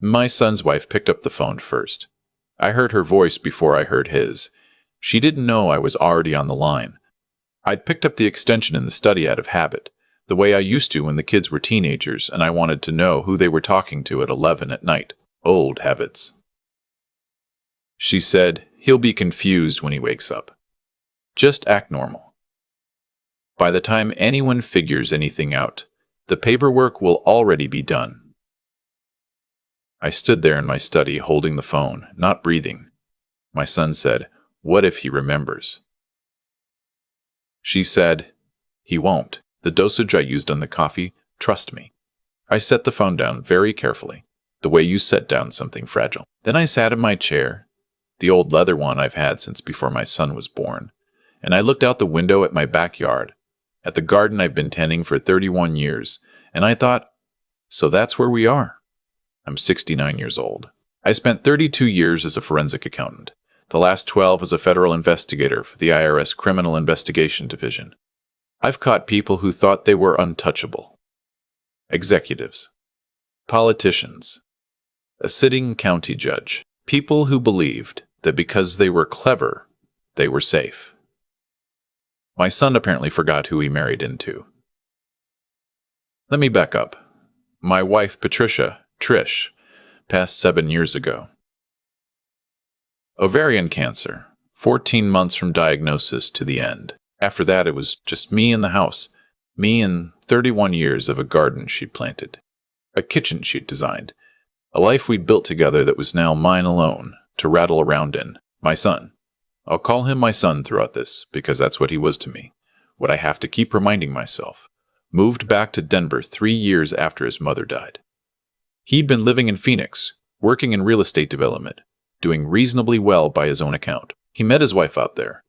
My son's wife picked up the phone first. I heard her voice before I heard his. She didn't know I was already on the line. I'd picked up the extension in the study out of habit, the way I used to when the kids were teenagers and I wanted to know who they were talking to at 11 at night. Old habits. She said, "He'll be confused when he wakes up. Just act normal. By the time anyone figures anything out, the paperwork will already be done." I stood there in my study holding the phone, not breathing. My son said, "What if he remembers?" She said, "He won't. The dosage I used on the coffee, trust me." I set the phone down very carefully, the way you set down something fragile. Then I sat in my chair, the old leather one I've had since before my son was born, and I looked out the window at my backyard, at the garden I've been tending for 31 years, and I thought, so that's where we are. I'm 69 years old. I spent 32 years as a forensic accountant, the last 12 as a federal investigator for the IRS Criminal Investigation Division. I've caught people who thought they were untouchable. Executives, politicians, a sitting county judge, people who believed that because they were clever, they were safe. My son apparently forgot who he married into. Let me back up. My wife, Patricia, Trish, passed 7 years ago. Ovarian cancer, 14 months from diagnosis to the end. After that, it was just me in the house, me and 31 years of a garden she'd planted, a kitchen she'd designed, a life we'd built together that was now mine alone to rattle around in. My son. I'll call him my son throughout this, because that's what he was to me, what I have to keep reminding myself. Moved back to Denver 3 years after his mother died. He'd been living in Phoenix, working in real estate development, doing reasonably well by his own account. He met his wife out there.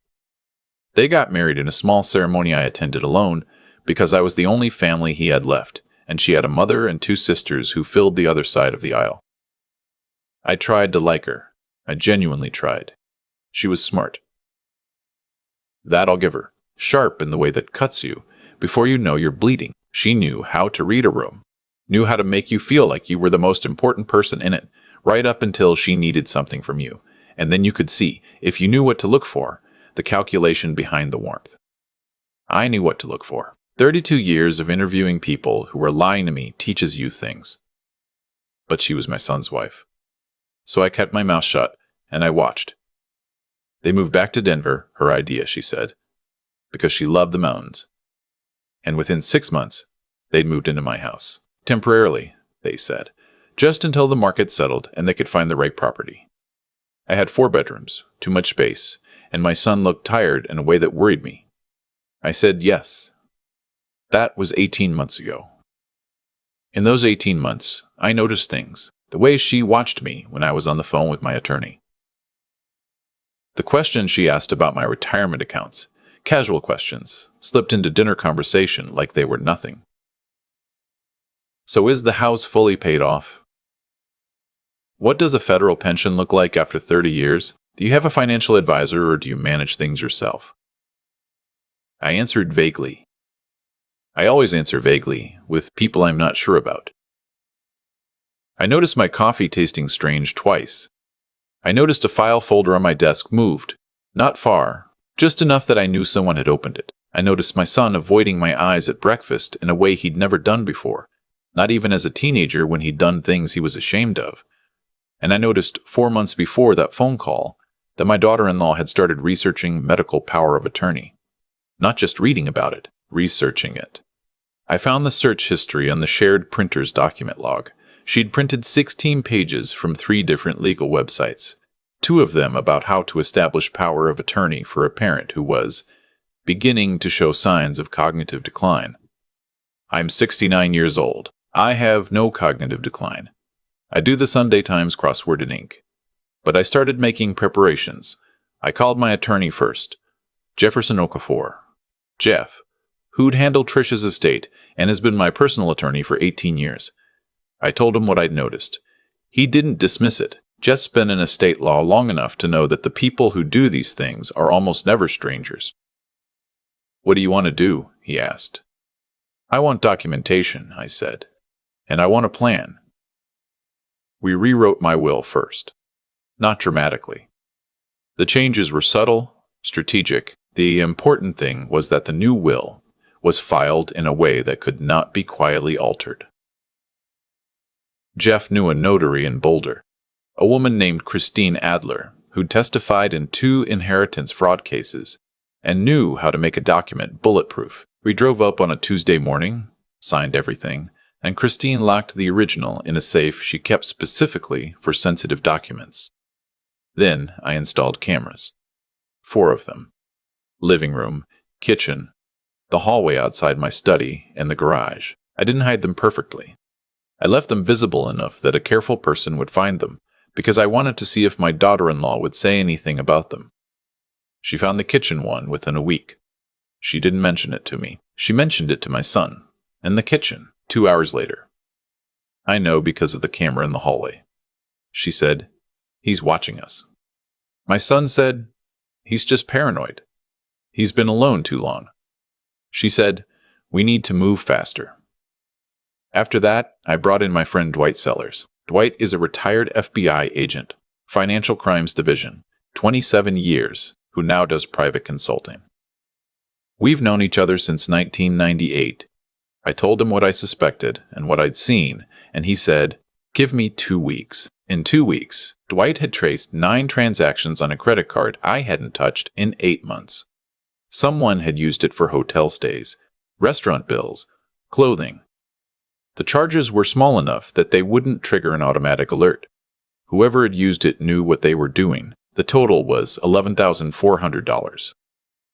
They got married in a small ceremony I attended alone because I was the only family he had left, and she had a mother and 2 sisters who filled the other side of the aisle. I tried to like her. I genuinely tried. She was smart. That I'll give her. Sharp in the way that cuts you before you know you're bleeding. She knew how to read a room, knew how to make you feel like you were the most important person in it, right up until she needed something from you. And then you could see, if you knew what to look for, the calculation behind the warmth. I knew what to look for. 32 years of interviewing people who were lying to me teaches you things. But she was my son's wife. So I kept my mouth shut, and I watched. They moved back to Denver, her idea, she said, because she loved the mountains. And within 6 months, they'd moved into my house. Temporarily, they said, just until the market settled and they could find the right property. I had 4 bedrooms, too much space, and my son looked tired in a way that worried me. I said yes. That was 18 months ago. In those 18 months, I noticed things, the way she watched me when I was on the phone with my attorney. The questions she asked about my retirement accounts, casual questions, slipped into dinner conversation like they were nothing. So is the house fully paid off? What does a federal pension look like after 30 years? Do you have a financial advisor or do you manage things yourself? I answered vaguely. I always answer vaguely, with people I'm not sure about. I noticed my coffee tasting strange twice. I noticed a file folder on my desk moved, not far, just enough that I knew someone had opened it. I noticed my son avoiding my eyes at breakfast in a way he'd never done before, not even as a teenager when he'd done things he was ashamed of. And I noticed 4 months before that phone call that my daughter-in-law had started researching medical power of attorney. Not just reading about it, researching it. I found the search history on the shared printer's document log. She'd printed 16 pages from 3 different legal websites, 2 of them about how to establish power of attorney for a parent who was beginning to show signs of cognitive decline. I'm 69 years old. I have no cognitive decline. I do the Sunday Times crossword in ink. But I started making preparations. I called my attorney first, Jefferson Okafor. Jeff, who'd handled Trish's estate and has been my personal attorney for 18 years. I told him what I'd noticed. He didn't dismiss it. Jeff's been in estate law long enough to know that the people who do these things are almost never strangers. What do you want to do? He asked. I want documentation, I said. And I want a plan. We rewrote my will first. Not dramatically. The changes were subtle, strategic. The important thing was that the new will was filed in a way that could not be quietly altered. Jeff knew a notary in Boulder, a woman named Christine Adler, who testified in 2 inheritance fraud cases and knew how to make a document bulletproof. We drove up on a Tuesday morning, signed everything, and Christine locked the original in a safe she kept specifically for sensitive documents. Then I installed cameras. 4 of them. Living room, kitchen, the hallway outside my study, and the garage. I didn't hide them perfectly. I left them visible enough that a careful person would find them, because I wanted to see if my daughter-in-law would say anything about them. She found the kitchen one within a week. She didn't mention it to me. She mentioned it to my son, and the kitchen 2 hours later. I know because of the camera in the hallway. She said, "He's watching us." My son said, "He's just paranoid. He's been alone too long." She said, "We need to move faster." After that, I brought in my friend Dwight Sellers. Dwight is a retired FBI agent, Financial Crimes Division, 27 years, who now does private consulting. We've known each other since 1998. I told him what I suspected and what I'd seen, and he said, "Give me 2 weeks." In 2 weeks, Dwight had traced 9 transactions on a credit card I hadn't touched in 8 months. Someone had used it for hotel stays, restaurant bills, clothing. The charges were small enough that they wouldn't trigger an automatic alert. Whoever had used it knew what they were doing. The total was $11,400.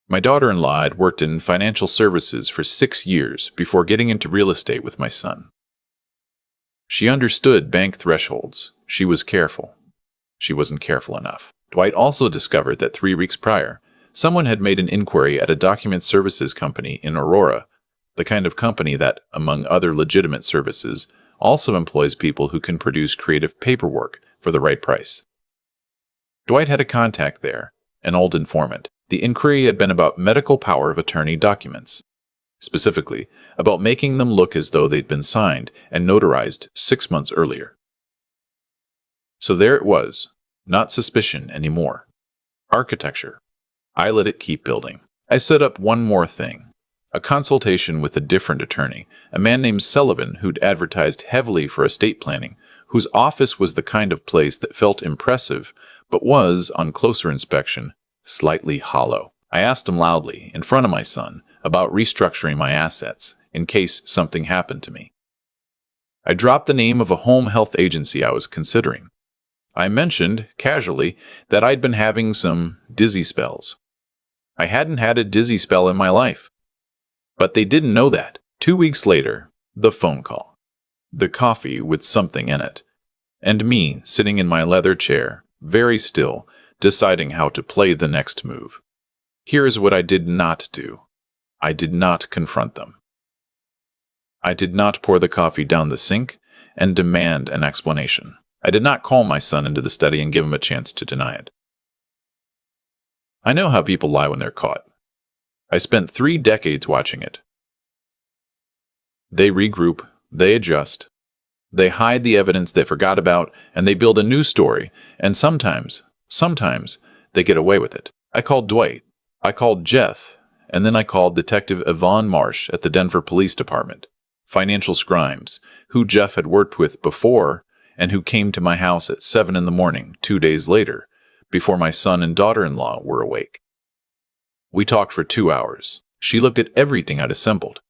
My daughter-in-law had worked in financial services for 6 years before getting into real estate with my son. She understood bank thresholds. She was careful. She wasn't careful enough. Dwight also discovered that 3 weeks prior, someone had made an inquiry at a document services company in Aurora, the kind of company that, among other legitimate services, also employs people who can produce creative paperwork for the right price. Dwight had a contact there, an old informant. The inquiry had been about medical power of attorney documents, specifically about making them look as though they'd been signed and notarized 6 months earlier. So there it was, not suspicion anymore. Architecture. I let it keep building. I set up one more thing. A consultation with a different attorney, a man named Sullivan who'd advertised heavily for estate planning, whose office was the kind of place that felt impressive, but was, on closer inspection, slightly hollow. I asked him loudly, in front of my son, about restructuring my assets, in case something happened to me. I dropped the name of a home health agency I was considering. I mentioned, casually, that I'd been having some dizzy spells. I hadn't had a dizzy spell in my life. But they didn't know that. 2 weeks later, the phone call. The coffee with something in it. And me sitting in my leather chair, very still, deciding how to play the next move. Here's what I did not do. I did not confront them. I did not pour the coffee down the sink and demand an explanation. I did not call my son into the study and give him a chance to deny it. I know how people lie when they're caught. I spent 3 decades watching it. They regroup, they adjust, they hide the evidence they forgot about, and they build a new story, and sometimes, they get away with it. I called Dwight, I called Jeff, and then I called Detective Yvonne Marsh at the Denver Police Department, financial scrimes, who Jeff had worked with before and who came to my house at 7 in the morning 2 days later, before my son and daughter-in-law were awake. We talked for 2 hours. She looked at everything I'd assembled.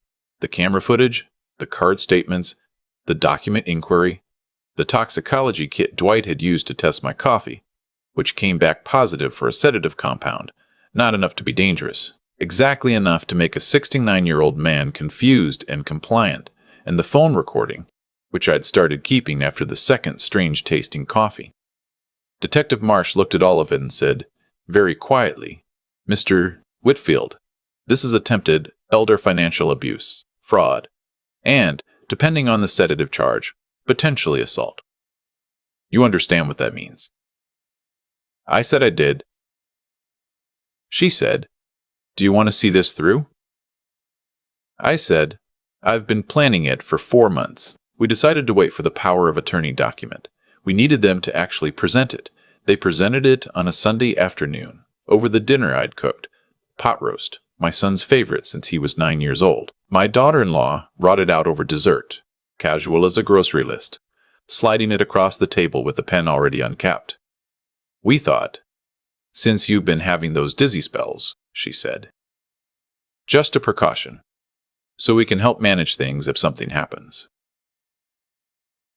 The camera footage, the card statements, the document inquiry, the toxicology kit Dwight had used to test my coffee, which came back positive for a sedative compound, not enough to be dangerous, exactly enough to make a 69-year-old man confused and compliant, and the phone recording, which I'd started keeping after the second strange-tasting coffee. Detective Marsh looked at all of it and said, very quietly, "Mr. Whitfield, this is attempted elder financial abuse, fraud, and, depending on the sedative charge, potentially assault. You understand what that means?" I said I did. She said, "Do you want to see this through?" I said, "I've been planning it for 4 months. We decided to wait for the power of attorney document. We needed them to actually present it. They presented it on a Sunday afternoon, over the dinner I'd cooked. Pot roast, my son's favorite since he was 9 years old. My daughter-in-law brought it out over dessert, casual as a grocery list, sliding it across the table with the pen already uncapped. We thought, "Since you've been having those dizzy spells," she said. "Just a precaution, so we can help manage things if something happens."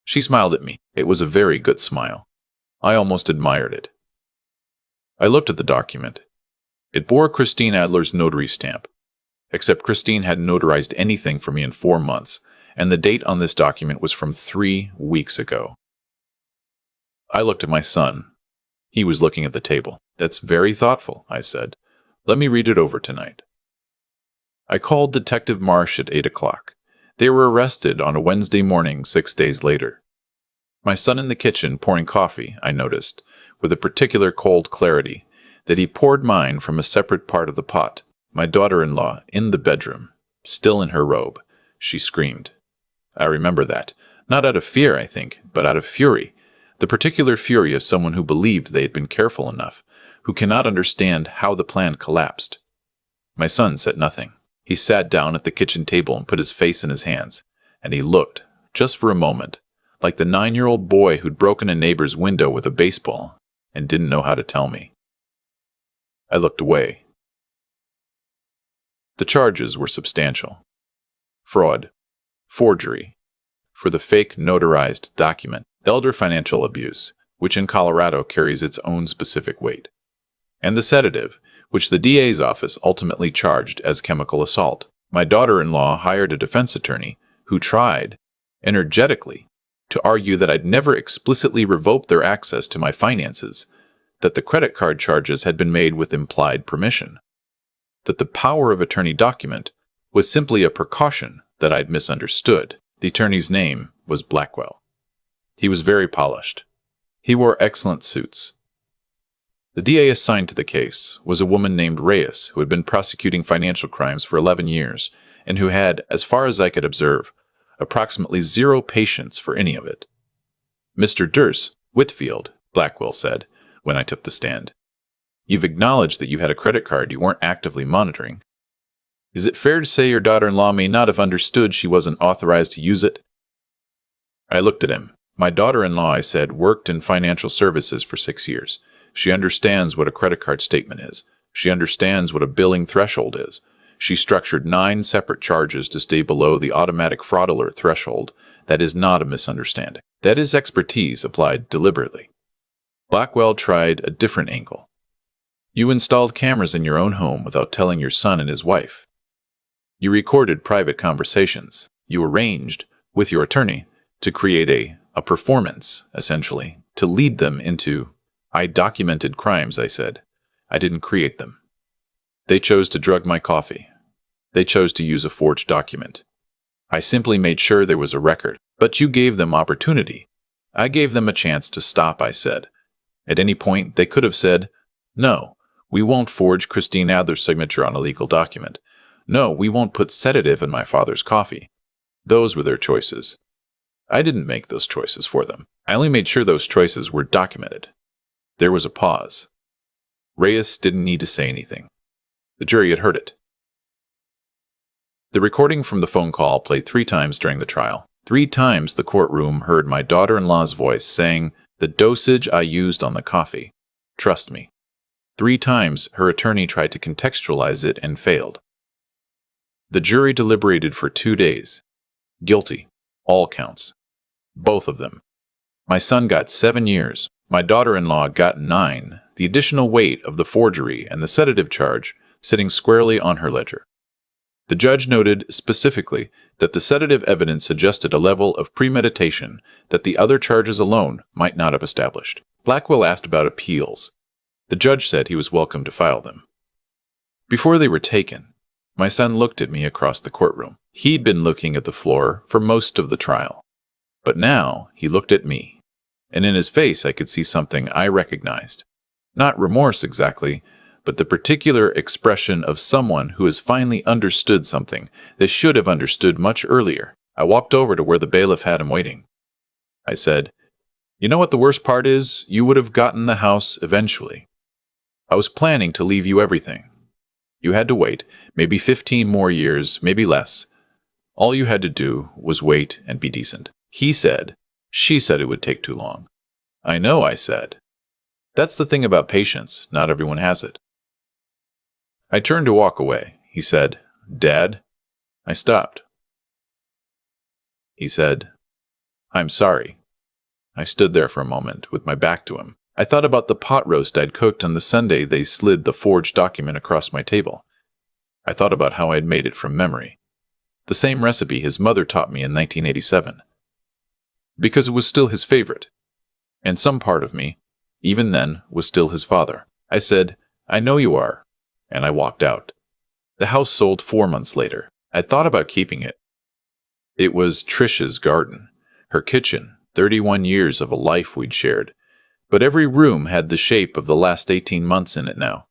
She smiled at me. It was a very good smile. I almost admired it. I looked at the document. It bore Christine Adler's notary stamp, except Christine hadn't notarized anything for me in 4 months, and the date on this document was from 3 weeks ago. I looked at my son. He was looking at the table. "That's very thoughtful," I said. "Let me read it over tonight." I called Detective Marsh at 8 o'clock. They were arrested on a Wednesday morning 6 days later. My son in the kitchen pouring coffee, I noticed, with a particular cold clarity, that he poured mine from a separate part of the pot. My daughter-in-law in the bedroom, still in her robe. She screamed. I remember that. Not out of fear, I think, but out of fury. The particular fury of someone who believed they had been careful enough, who cannot understand how the plan collapsed. My son said nothing. He sat down at the kitchen table and put his face in his hands, and he looked, just for a moment, like the 9-year-old boy who'd broken a neighbor's window with a baseball and didn't know how to tell me. I looked away. The charges were substantial. Fraud, forgery, for the fake notarized document, elder financial abuse, which in Colorado carries its own specific weight, and the sedative, which the DA's office ultimately charged as chemical assault. My daughter-in-law hired a defense attorney who tried, energetically, to argue that I'd never explicitly revoked their access to my finances, that the credit card charges had been made with implied permission, that the power of attorney document was simply a precaution that I'd misunderstood. The attorney's name was Blackwell. He was very polished. He wore excellent suits. The DA assigned to the case was a woman named Reyes, who had been prosecuting financial crimes for 11 years, and who had, as far as I could observe, approximately 0 patience for any of it. "Mr. Durst, Whitfield," Blackwell said, when I took the stand. "You've acknowledged that you had a credit card you weren't actively monitoring. Is it fair to say your daughter-in-law may not have understood she wasn't authorized to use it?" I looked at him. My daughter-in-law, I said, worked in financial services for 6 years. She understands what a credit card statement is. She understands what a billing threshold is. She structured 9 separate charges to stay below the automatic fraud alert threshold. That is not a misunderstanding. That is expertise applied deliberately. Blackwell tried a different angle. You installed cameras in your own home without telling your son and his wife. You recorded private conversations. You arranged, with your attorney, to create a performance, essentially, to lead them into... I documented crimes, I said. I didn't create them. They chose to drug my coffee. They chose to use a forged document. I simply made sure there was a record. But you gave them opportunity. I gave them a chance to stop, I said. At any point, they could have said, "No, we won't forge Christine Adler's signature on a legal document. No, we won't put sedative in my father's coffee." Those were their choices. I didn't make those choices for them. I only made sure those choices were documented. There was a pause. Reyes didn't need to say anything. The jury had heard it. The recording from the phone call played 3 times during the trial. 3 times the courtroom heard my daughter-in-law's voice saying the dosage I used on the coffee. Trust me. 3 times her attorney tried to contextualize it and failed. The jury deliberated for 2 days. Guilty. All counts. Both of them. My son got 7 years. My daughter-in-law got 9, the additional weight of the forgery and the sedative charge sitting squarely on her ledger. The judge noted specifically that the sedative evidence suggested a level of premeditation that the other charges alone might not have established. Blackwell asked about appeals. The judge said he was welcome to file them. Before they were taken, my son looked at me across the courtroom. He'd been looking at the floor for most of the trial. But now he looked at me. And in his face I could see something I recognized. Not remorse exactly, but the particular expression of someone who has finally understood something they should have understood much earlier. I walked over to where the bailiff had him waiting. I said, You know what the worst part is? You would have gotten the house eventually. I was planning to leave you everything. You had to wait, maybe 15 more years, maybe less. All you had to do was wait and be decent. He said. She said it would take too long. I know, I said. That's the thing about patience. Not everyone has it. I turned to walk away. He said, Dad? I stopped. He said, I'm sorry. I stood there for a moment, with my back to him. I thought about the pot roast I'd cooked on the Sunday they slid the forged document across my table. I thought about how I'd made it from memory. The same recipe his mother taught me in 1987. Because it was still his favorite. And some part of me, even then, was still his father. I said, I know you are. And I walked out. The house sold 4 months later. I thought about keeping it. It was Trish's garden, her kitchen, 31 years of a life we'd shared. But every room had the shape of the last 18 months in it now.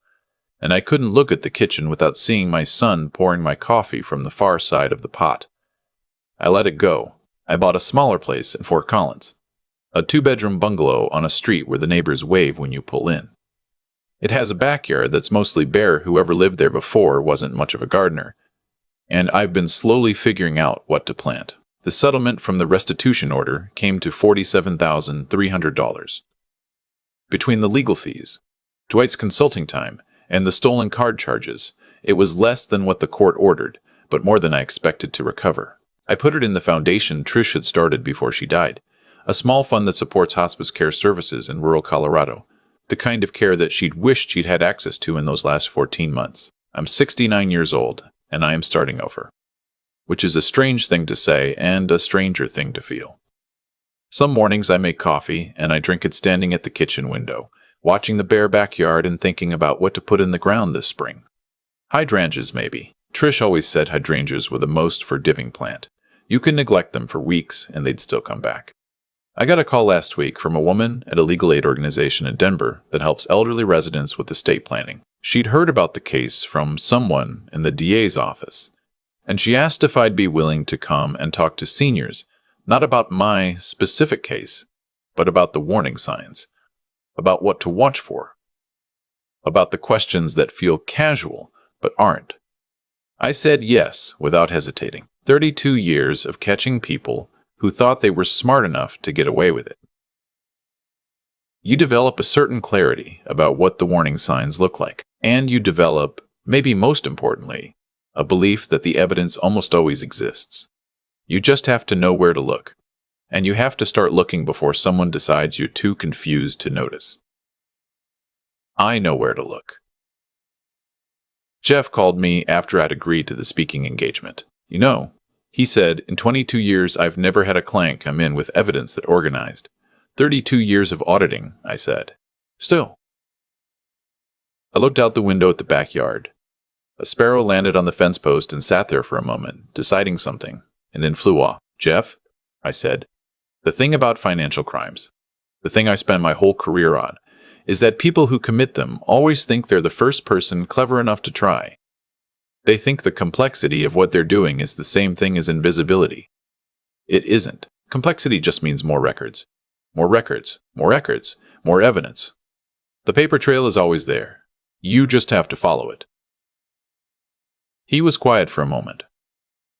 And I couldn't look at the kitchen without seeing my son pouring my coffee from the far side of the pot. I let it go. I bought a smaller place in Fort Collins, a 2-bedroom bungalow on a street where the neighbors wave when you pull in. It has a backyard that's mostly bare. Whoever lived there before wasn't much of a gardener. And I've been slowly figuring out what to plant. The settlement from the restitution order came to $47,300. Between the legal fees, Dwight's consulting time, and the stolen card charges, it was less than what the court ordered, but more than I expected to recover. I put it in the foundation Trish had started before she died, a small fund that supports hospice care services in rural Colorado, the kind of care that she'd wished she'd had access to in those last 14 months. I'm 69 years old, and I am starting over. Which is a strange thing to say and a stranger thing to feel. Some mornings I make coffee, and I drink it standing at the kitchen window, watching the bare backyard and thinking about what to put in the ground this spring. Hydrangeas, maybe. Trish always said hydrangeas were the most forgiving plant. You could neglect them for weeks, and they'd still come back. I got a call last week from a woman at a legal aid organization in Denver that helps elderly residents with estate planning. She'd heard about the case from someone in the DA's office, and she asked if I'd be willing to come and talk to seniors, not about my specific case, but about the warning signs, about what to watch for, about the questions that feel casual but aren't. I said yes without hesitating. 32 years of catching people who thought they were smart enough to get away with it. You develop a certain clarity about what the warning signs look like, and you develop, maybe most importantly, a belief that the evidence almost always exists. You just have to know where to look, and you have to start looking before someone decides you're too confused to notice. I know where to look. Jeff called me after I'd agreed to the speaking engagement. You know, he said, in 22 years I've never had a client come in with evidence that organized. 32 years of auditing, I said. Still. I looked out the window at the backyard. A sparrow landed on the fence post and sat there for a moment, deciding something, and then flew off. Jeff, I said, the thing about financial crimes, the thing I spent my whole career on, is that people who commit them always think they're the first person clever enough to try. They think the complexity of what they're doing is the same thing as invisibility. It isn't. Complexity just means more records. More records, more records, more evidence. The paper trail is always there. You just have to follow it. He was quiet for a moment.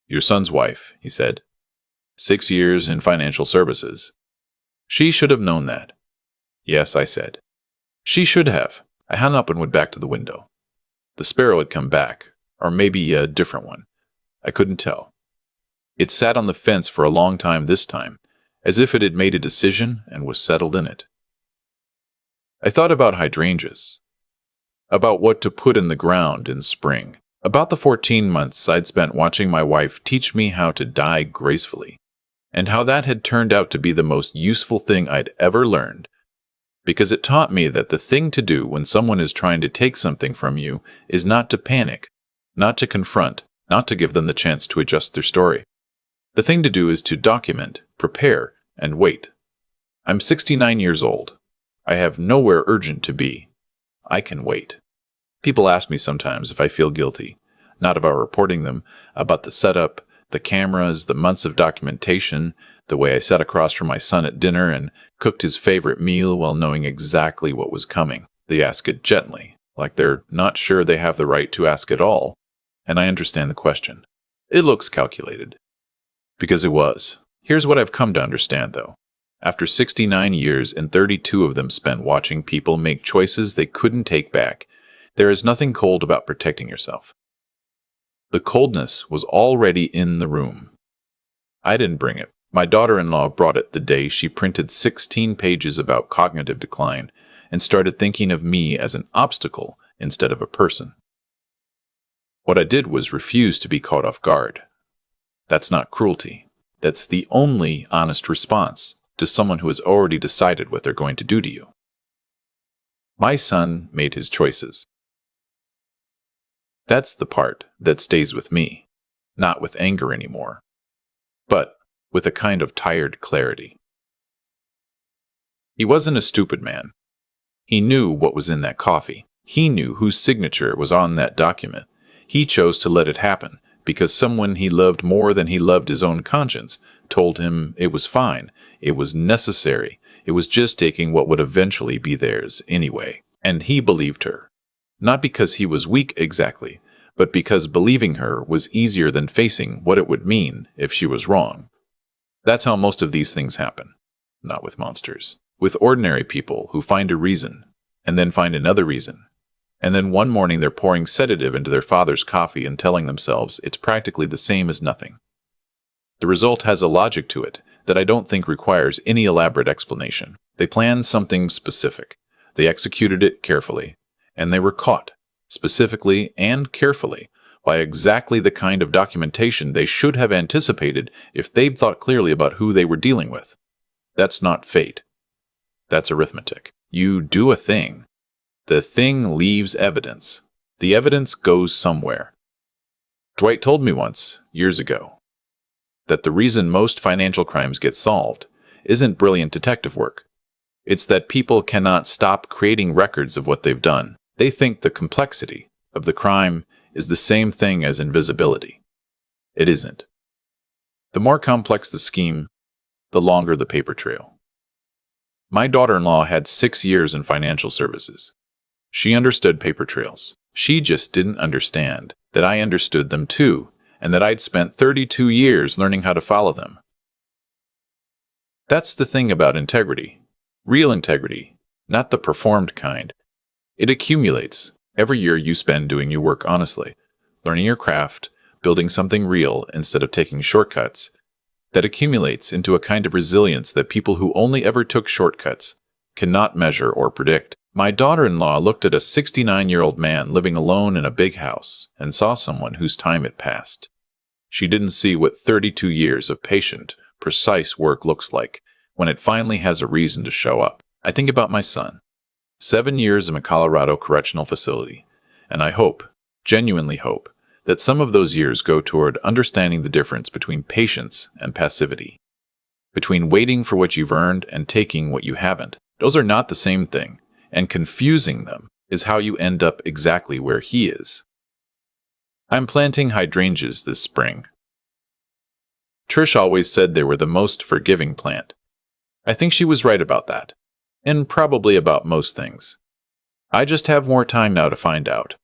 Your son's wife, he said. 6 years in financial services. She should have known that. Yes, I said. She should have. I hung up and went back to the window. The sparrow had come back, or maybe a different one. I couldn't tell. It sat on the fence for a long time this time, as if it had made a decision and was settled in it. I thought about hydrangeas, about what to put in the ground in spring, about the 14 months I'd spent watching my wife teach me how to die gracefully, and how that had turned out to be the most useful thing I'd ever learned, because it taught me that the thing to do when someone is trying to take something from you is not to panic, not to confront, not to give them the chance to adjust their story. The thing to do is to document, prepare, and wait. I'm 69 years old. I have nowhere urgent to be. I can wait. People ask me sometimes if I feel guilty, not about reporting them, about the setup, the cameras, the months of documentation, The way I sat across from my son at dinner and cooked his favorite meal while knowing exactly what was coming. They ask it gently, like they're not sure they have the right to ask at all, and I understand the question. It looks calculated. Because it was. Here's what I've come to understand, though. After 69 years and 32 of them spent watching people make choices they couldn't take back, there is nothing cold about protecting yourself. The coldness was already in the room. I didn't bring it. My daughter-in-law brought it the day she printed 16 pages about cognitive decline and started thinking of me as an obstacle instead of a person. What I did was refuse to be caught off guard. That's not cruelty. That's the only honest response to someone who has already decided what they're going to do to you. My son made his choices. That's the part that stays with me, not with anger anymore, but with a kind of tired clarity. He wasn't a stupid man. He knew what was in that coffee. He knew whose signature was on that document. He chose to let it happen because someone he loved more than he loved his own conscience told him it was fine, it was necessary, it was just taking what would eventually be theirs anyway. And he believed her. Not because he was weak exactly, but because believing her was easier than facing what it would mean if she was wrong. That's how most of these things happen. Not with monsters. With ordinary people who find a reason, and then find another reason. And then one morning they're pouring sedative into their father's coffee and telling themselves it's practically the same as nothing. The result has a logic to it that I don't think requires any elaborate explanation. They planned something specific. They executed it carefully. And they were caught, specifically and carefully, by exactly the kind of documentation they should have anticipated if they'd thought clearly about who they were dealing with. That's not fate. That's arithmetic. You do a thing. The thing leaves evidence. The evidence goes somewhere. Dwight told me once, years ago, that the reason most financial crimes get solved isn't brilliant detective work. It's that people cannot stop creating records of what they've done. They think the complexity of the crime is the same thing as invisibility. It isn't. The more complex the scheme, the longer the paper trail. My daughter-in-law had 6 years in financial services. She understood paper trails. She just didn't understand that I understood them too, and that I'd spent 32 years learning how to follow them. That's the thing about integrity. Real integrity, not the performed kind. It accumulates. Every year you spend doing your work honestly, learning your craft, building something real instead of taking shortcuts. That accumulates into a kind of resilience that people who only ever took shortcuts cannot measure or predict. My daughter-in-law looked at a 69-year-old man living alone in a big house and saw someone whose time had passed. She didn't see what 32 years of patient, precise work looks like when it finally has a reason to show up. I think about my son. 7 years in a Colorado correctional facility, and I hope, genuinely hope, that some of those years go toward understanding the difference between patience and passivity, between waiting for what you've earned and taking what you haven't. Those are not the same thing, and confusing them is how you end up exactly where he is. I'm planting hydrangeas this spring. Trish always said they were the most forgiving plant. I think she was right about that, and probably about most things. I just have more time now to find out.